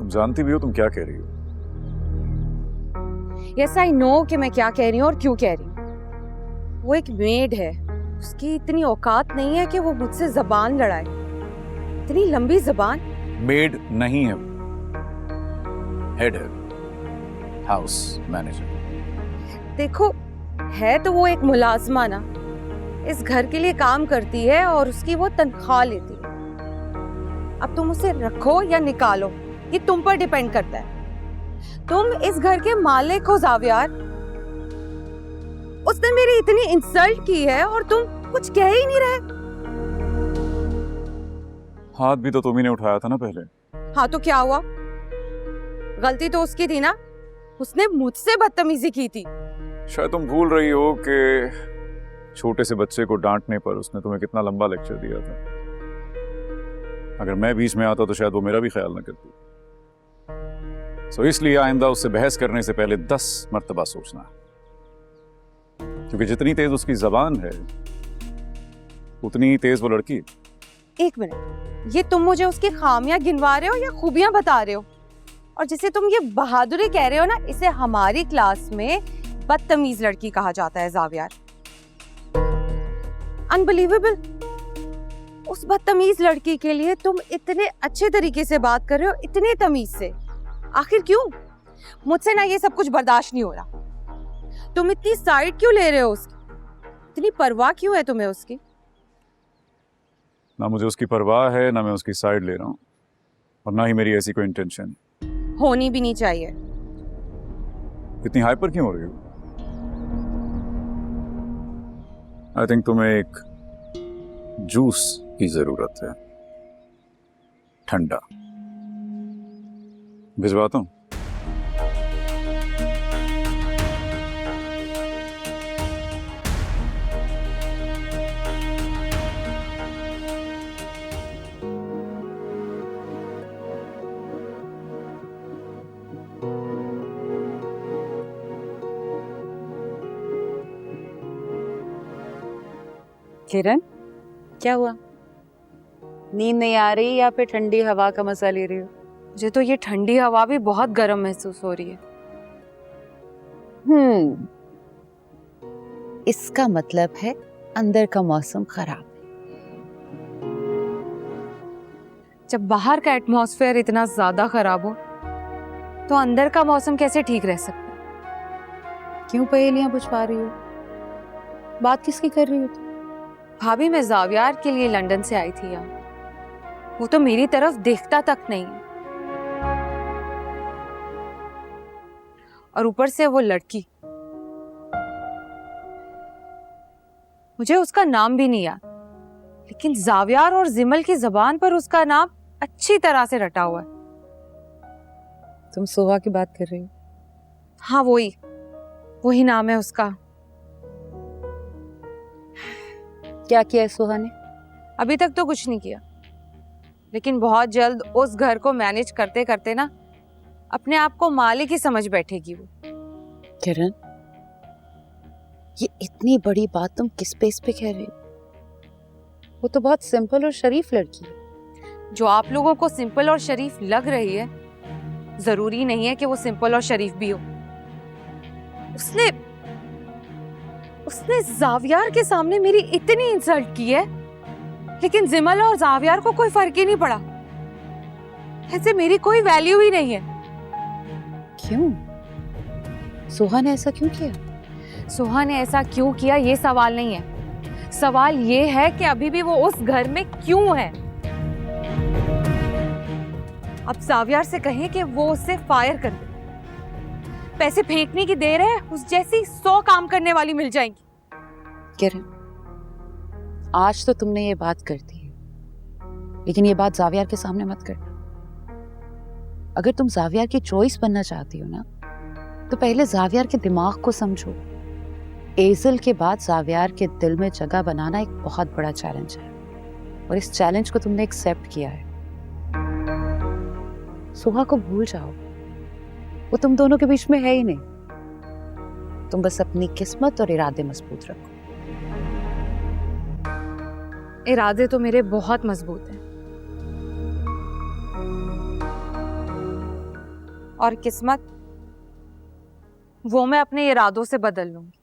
तुम जानती भी हो तुम क्या कह रही हो। यस आई नो कि मैं क्या कह रही हूँ और क्यों कह रही हूँ। वो एक मेड है, उसकी इतनी औकात नहीं है कि वो मुझसे जबान लड़ाए। इतनी लंबी जबान। मेड नहीं है, हेड है, हाउस मैनेजर। देखो, है तो वो एक मुलाजमा ना, इस घर के लिए काम करती है और उसकी वो तनख्वाह लेती है। अब तुम उसे रखो या निकालो, ये तुम पर डिपेंड करता है। तुम इस घर के मालिक हो ज़ावियार। उसने मेरी इतनी इंसल्ट की है और तुम कुछ कह ही नहीं रहे। हाथ भी तो तुम्ही ने उठाया था ना पहले। हाँ तो क्या हुआ? गलती तो उसकी थी ना, उसने मुझसे बदतमीजी की थी। शायद तुम भूल रही हो कि छोटे से बच्चे को डांटने पर उसने तुम्हें कितना लंबा लेक्चर दिया था। अगर मैं बीच में आता तो शायद वो मेरा भी ख्याल न करती। सो इसलिए आइंदा उससे बहस करने से पहले 10 मर्तबा सोचना, क्योंकि जितनी तेज उसकी जबान है उतनी ही तेज वो लड़की। एक मिनट, ये तुम मुझे उसकी खामियां गिनवा रहे हो या खूबियां बता रहे हो? और जिसे तुम ये बहादुरी कह रहे हो ना, इसे हमारी क्लास में बदतमीज लड़की कहा जाता है ज़ावियार। अनबिलीवेबल। उस बदतमीज लड़की के लिए तुम इतने अच्छे तरीके से बात कर रहे हो, इतने तमीज से। आखिर क्यों? मुझसे ना ये सब कुछ बर्दाश्त नहीं हो रहा। तुम इतनी साइड क्यों ले रहे हो उसकी? इतनी परवाह क्यों है तुम्हें उसकी? ना मुझे उसकी परवाह है, ना मैं उसकी साइड ले रहा हूं, और ना ही मेरी ऐसी कोई इंटेंशन होनी भी नहीं चाहिए। इतनी हाइपर क्यों हो रही हो? आई थिंक तुम्हें एक जूस की जरूरत है, ठंडा। भिजवाता हूं। किरण, क्या हुआ? नींद नहीं आ रही या फिर ठंडी हवा का मजा ले रही हो? मुझे तो ये ठंडी हवा भी बहुत गर्म महसूस हो रही है। इसका मतलब है अंदर का मौसम खराब है। जब बाहर का एटमॉस्फेयर इतना ज्यादा खराब हो तो अंदर का मौसम कैसे ठीक रह सकता है? क्यों पहेलियां बुझवा रही हो? बात किसकी कर रही हो तुम? भाभी, मैं ज़ावियार के लिए लंदन से आई थी यहाँ। वो तो मेरी तरफ देखता तक नहीं है, और ऊपर से वो लड़की, मुझे उसका नाम भी नहीं याद, लेकिन ज़ावियार और जिमल की जबान पर उसका नाम अच्छी तरह से रटा हुआ है। तुम सोहा की बात कर रही हो? हाँ, वही नाम है उसका। क्या किया है सोहा ने? अभी तक तो कुछ नहीं किया, लेकिन बहुत जल्द उस घर को मैनेज करते करते ना अपने आप को मालिक ही समझ बैठेगी वो। किरण, ये इतनी बड़ी बात तुम किस बेस पे कह रही हो? वो तो बहुत सिंपल और शरीफ लड़की है। जो आप लोगों को सिंपल और शरीफ लग रही है, जरूरी नहीं है कि वो सिंपल और शरीफ भी हो। उसने ज़ावियार के सामने मेरी इतनी इंसल्ट की है, लेकिन जिमल और ज़ावियार को कोई फर्क ही नहीं पड़ा। ऐसे मेरी कोई वैल्यू ही नहीं है। क्यों? सोहा ने ऐसा क्यों किया? सोहा ने ऐसा क्यों किया ये सवाल नहीं है, सवाल ये है कि अभी भी वो उस घर में क्यों है। अब ज़ावियार से कहें कि वो उससे फायर कर दे। पैसे फेंकने की देर है, उस जैसी 100 काम करने वाली मिल जाएंगी। किरण, आज तो तुमने ये बात कर दी है, लेकिन ये बात ज़ावियार के सामने मत करना। अगर तुम ज़ावियार की चॉइस बनना चाहती हो ना, तो पहले ज़ावियार के दिमाग को समझो। एजल के बाद ज़ावियार के दिल में जगह बनाना एक बहुत बड़ा चैलेंज है, और इस चैलेंज को तुमने एक्सेप्ट किया है। सुहा को भूल जाओ, वो तुम दोनों के बीच में है ही नहीं। तुम बस अपनी किस्मत और इरादे मजबूत रखो। इरादे तो मेरे बहुत मजबूत हैं, और किस्मत वो मैं अपने इरादों से बदल लूंगी।